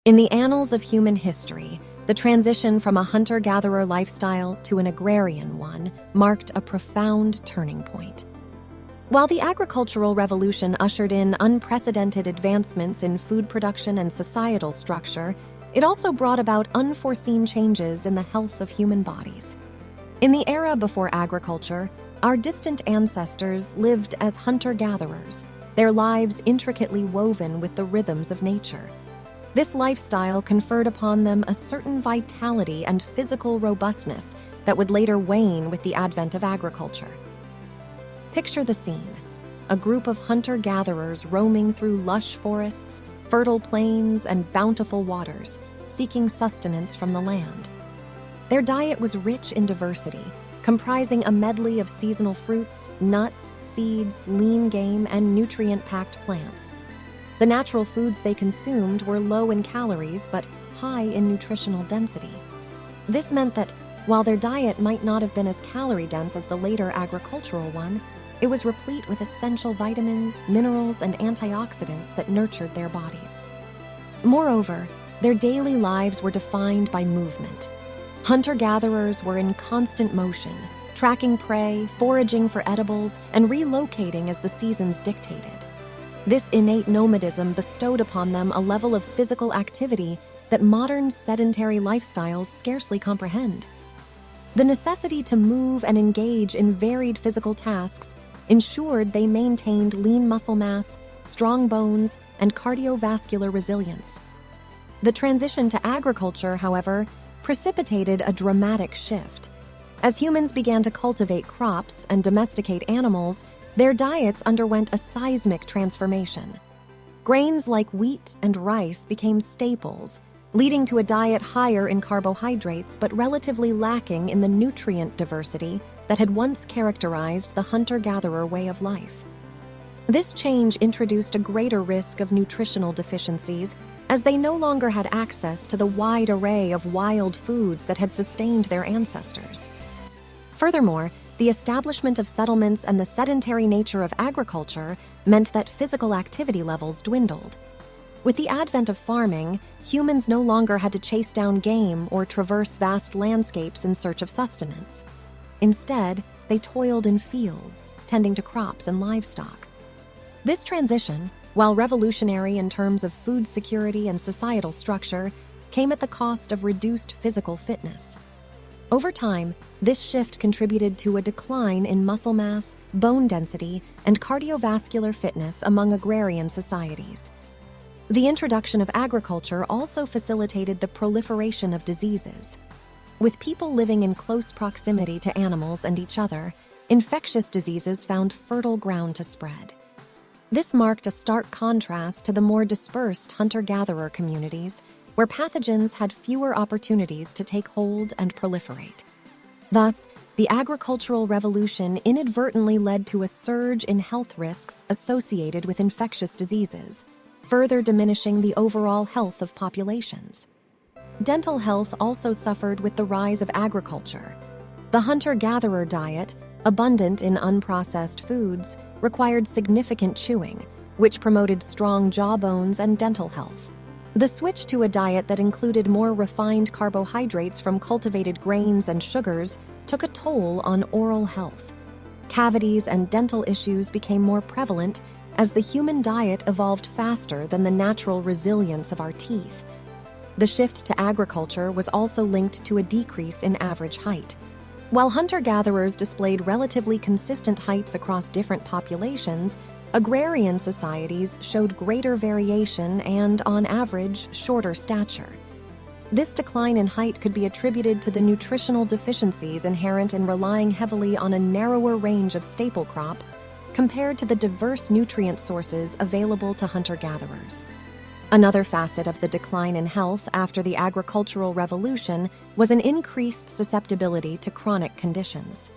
In the annals of human history, the transition from a hunter-gatherer lifestyle to an agrarian one marked a profound turning point. While the agricultural revolution ushered in unprecedented advancements in food production and societal structure, it also brought about unforeseen changes in the health of human bodies. In the era before agriculture, our distant ancestors lived as hunter-gatherers, their lives intricately woven with the rhythms of nature. This lifestyle conferred upon them a certain vitality and physical robustness that would later wane with the advent of agriculture. Picture the scene: a group of hunter-gatherers roaming through lush forests, fertile plains, and bountiful waters, seeking sustenance from the land. Their diet was rich in diversity, comprising a medley of seasonal fruits, nuts, seeds, lean game, and nutrient-packed plants. The natural foods they consumed were low in calories but high in nutritional density. This meant that, while their diet might not have been as calorie-dense as the later agricultural one, it was replete with essential vitamins, minerals, and antioxidants that nurtured their bodies. Moreover, their daily lives were defined by movement. Hunter-gatherers were in constant motion, tracking prey, foraging for edibles, and relocating as the seasons dictated. This innate nomadism bestowed upon them a level of physical activity that modern sedentary lifestyles scarcely comprehend. The necessity to move and engage in varied physical tasks ensured they maintained lean muscle mass, strong bones, and cardiovascular resilience. The transition to agriculture, however, precipitated a dramatic shift. As humans began to cultivate crops and domesticate animals, their diets underwent a seismic transformation. Grains like wheat and rice became staples, leading to a diet higher in carbohydrates but relatively lacking in the nutrient diversity that had once characterized the hunter-gatherer way of life. This change introduced a greater risk of nutritional deficiencies, as they no longer had access to the wide array of wild foods that had sustained their ancestors. Furthermore, the establishment of settlements and the sedentary nature of agriculture meant that physical activity levels dwindled. With the advent of farming, humans no longer had to chase down game or traverse vast landscapes in search of sustenance. Instead, they toiled in fields, tending to crops and livestock. This transition, while revolutionary in terms of food security and societal structure, came at the cost of reduced physical fitness. Over time, this shift contributed to a decline in muscle mass, bone density, and cardiovascular fitness among agrarian societies. The introduction of agriculture also facilitated the proliferation of diseases. With people living in close proximity to animals and each other, infectious diseases found fertile ground to spread. This marked a stark contrast to the more dispersed hunter-gatherer communities, where pathogens had fewer opportunities to take hold and proliferate. Thus, the agricultural revolution inadvertently led to a surge in health risks associated with infectious diseases, further diminishing the overall health of populations. Dental health also suffered with the rise of agriculture. The hunter-gatherer diet, abundant in unprocessed foods, required significant chewing, which promoted strong jawbones and dental health. The switch to a diet that included more refined carbohydrates from cultivated grains and sugars took a toll on oral health. Cavities and dental issues became more prevalent as the human diet evolved faster than the natural resilience of our teeth. The shift to agriculture was also linked to a decrease in average height. While hunter-gatherers displayed relatively consistent heights across different populations, agrarian societies showed greater variation and, on average, shorter stature. This decline in height could be attributed to the nutritional deficiencies inherent in relying heavily on a narrower range of staple crops compared to the diverse nutrient sources available to hunter-gatherers. Another facet of the decline in health after the agricultural revolution was an increased susceptibility to chronic conditions.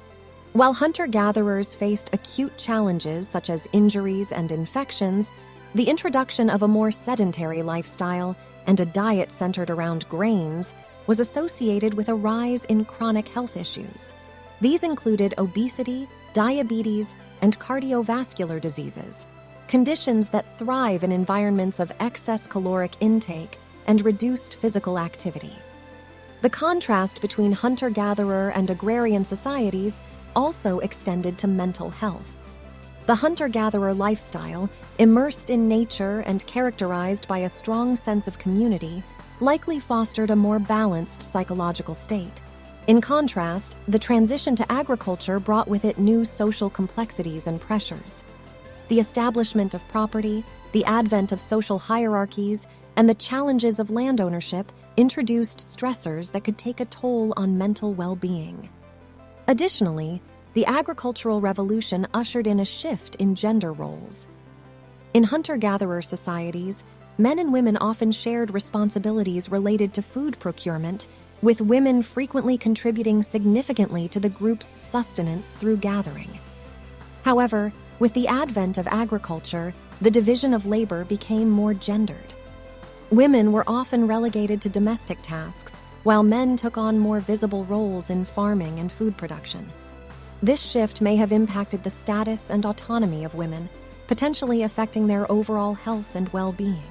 While hunter-gatherers faced acute challenges such as injuries and infections, the introduction of a more sedentary lifestyle and a diet centered around grains was associated with a rise in chronic health issues. These included obesity, diabetes, and cardiovascular diseases, conditions that thrive in environments of excess caloric intake and reduced physical activity. The contrast between hunter-gatherer and agrarian societies also extended to mental health. The hunter-gatherer lifestyle, immersed in nature and characterized by a strong sense of community, likely fostered a more balanced psychological state. In contrast, the transition to agriculture brought with it new social complexities and pressures. The establishment of property, the advent of social hierarchies, and the challenges of land ownership introduced stressors that could take a toll on mental well-being. Additionally, the agricultural revolution ushered in a shift in gender roles. In hunter-gatherer societies, men and women often shared responsibilities related to food procurement, with women frequently contributing significantly to the group's sustenance through gathering. However, with the advent of agriculture, the division of labor became more gendered. Women were often relegated to domestic tasks, while men took on more visible roles in farming and food production. This shift may have impacted the status and autonomy of women, potentially affecting their overall health and well-being.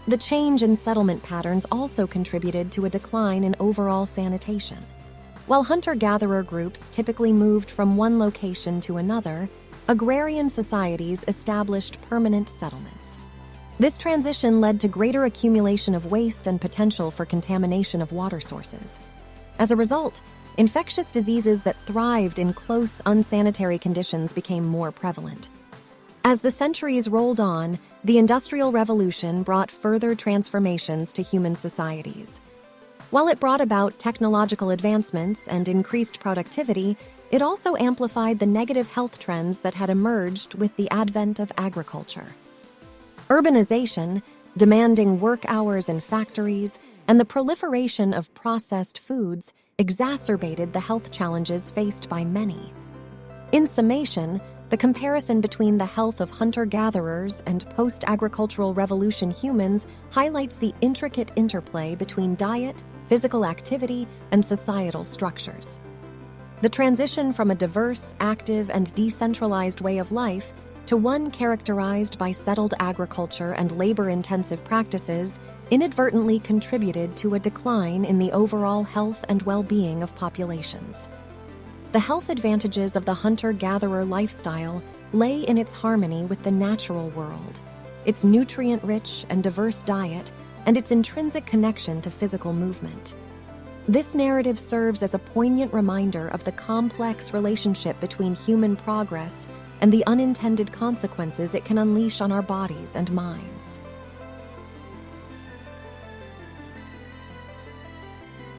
The change in settlement patterns also contributed to a decline in overall sanitation. While hunter-gatherer groups typically moved from one location to another, agrarian societies established permanent settlements. This transition led to greater accumulation of waste and potential for contamination of water sources. As a result, infectious diseases that thrived in close, unsanitary conditions became more prevalent. As the centuries rolled on, the Industrial Revolution brought further transformations to human societies. While it brought about technological advancements and increased productivity, it also amplified the negative health trends that had emerged with the advent of agriculture. Urbanization, demanding work hours in factories, and the proliferation of processed foods exacerbated the health challenges faced by many. In summation, the comparison between the health of hunter-gatherers and post-agricultural revolution humans highlights the intricate interplay between diet, physical activity, and societal structures. The transition from a diverse, active, and decentralized way of life to one characterized by settled agriculture and labor-intensive practices inadvertently contributed to a decline in the overall health and well-being of populations. The health advantages of the hunter-gatherer lifestyle lay in its harmony with the natural world, its nutrient-rich and diverse diet, and its intrinsic connection to physical movement. This narrative serves as a poignant reminder of the complex relationship between human progress and the unintended consequences it can unleash on our bodies and minds.